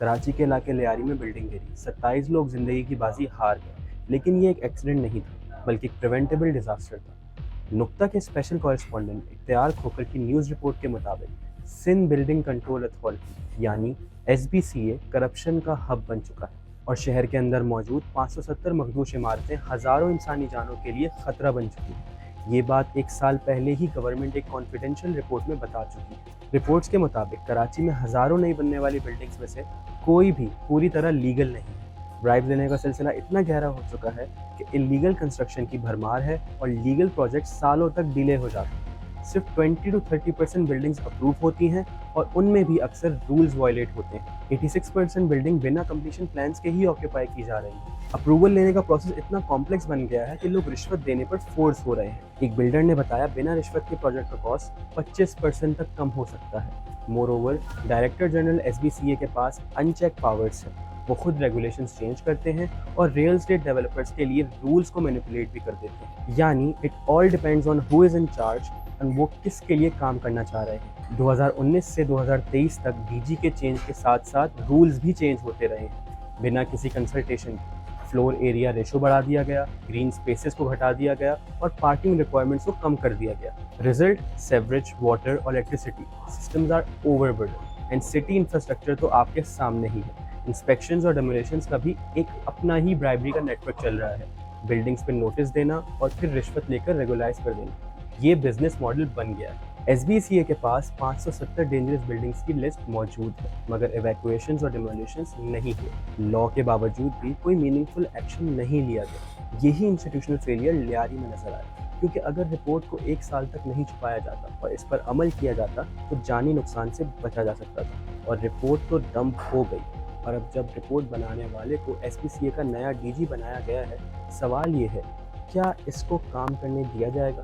कराची के इलाके लियारी में बिल्डिंग गिरी, 27 लोग जिंदगी की बाजी हार गए। लेकिन ये एक एक्सीडेंट नहीं था, बल्कि एक प्रिवेंटेबल डिजास्टर था। नुक्ता के स्पेशल कॉरेस्पॉन्डेंट इख्तियार खोकर की न्यूज़ रिपोर्ट के मुताबिक सिंध बिल्डिंग कंट्रोल अथॉरिटी यानी SBCA करप्शन का हब बन चुका है और शहर के अंदर मौजूद 570 मखदूश इमारतें हज़ारों इंसानी जानों के लिए खतरा बन चुकी हैं। ये बात एक साल पहले ही गवर्नमेंट एक कॉन्फिडेंशियल रिपोर्ट में बता चुकी है। रिपोर्ट्स के मुताबिक कराची में हज़ारों नई बनने वाली बिल्डिंग्स में से कोई भी पूरी तरह लीगल नहीं है। ब्राइब लेने का सिलसिला इतना गहरा हो चुका है कि इलीगल कंस्ट्रक्शन की भरमार है और लीगल प्रोजेक्ट सालों तक डिले हो जाते हैं। सिर्फ 20 to 30% बिल्डिंग्स अप्रूव होती हैं और उनमें भी अक्सर रूल्स वायलेट होते हैं। 86% बिल्डिंग बिना कंप्लीशन प्लान्स के ही ऑक्यूपाई की जा रही है। अप्रूवल लेने का प्रोसेस इतना कॉम्प्लेक्स बन गया है कि लोग रिश्वत देने पर फोर्स हो रहे हैं। एक बिल्डर ने बताया बिना रिश्वत के प्रोजेक्ट का कॉस्ट 25% तक कम हो सकता है। More over, director general SBCA के पास अनचेक पावर्स है। वो खुद रेगुलेशंस चेंज करते हैं और रियल एस्टेट डेवलपर्स के लिए रूल्स को मैनिपुलेट भी कर देते हैं। यानी it all depends on who is in charge और वो किसके लिए काम करना चाह रहे हैं। 2019 से 2023 तक DG के चेंज के साथ साथ रूल्स भी चेंज होते रहे हैं बिना किसी कंसल्टेशन के। फ्लोर एरिया रेशो बढ़ा दिया गया, ग्रीन स्पेसेस को घटा दिया गया और पार्किंग रिक्वायरमेंट्स को कम कर दिया गया। रिजल्ट, सेवरेज, वाटर और electricity systems are overburden and city infrastructure तो आपके सामने ही है। इंस्पेक्शंस और डेमोलेशंस का भी एक अपना ही ब्राइबरी का नेटवर्क चल रहा है। बिल्डिंग्स पे नोटिस देना और फिर रिश्वत लेकर रेगुलाइज कर देना, ये बिजनेस मॉडल बन गया है। SBCA के पास 570 डेंजरस बिल्डिंग्स की लिस्ट मौजूद है, मगर एवैक्यूएशंस और डिमोलिशंस नहीं हुए। लॉ के बावजूद भी कोई मीनिंगफुल एक्शन नहीं लिया गया। यही इंस्टीट्यूशनल फेलियर लियारी में नजर आया, क्योंकि अगर रिपोर्ट को एक साल तक नहीं छुपाया जाता और इस पर अमल किया जाता तो जानी नुकसान से बचा जा सकता था। और रिपोर्ट तो डंप हो गई, और अब जब रिपोर्ट बनाने वाले को SBCA का नया DG बनाया गया है, सवाल ये है, क्या इसको काम करने दिया जाएगा?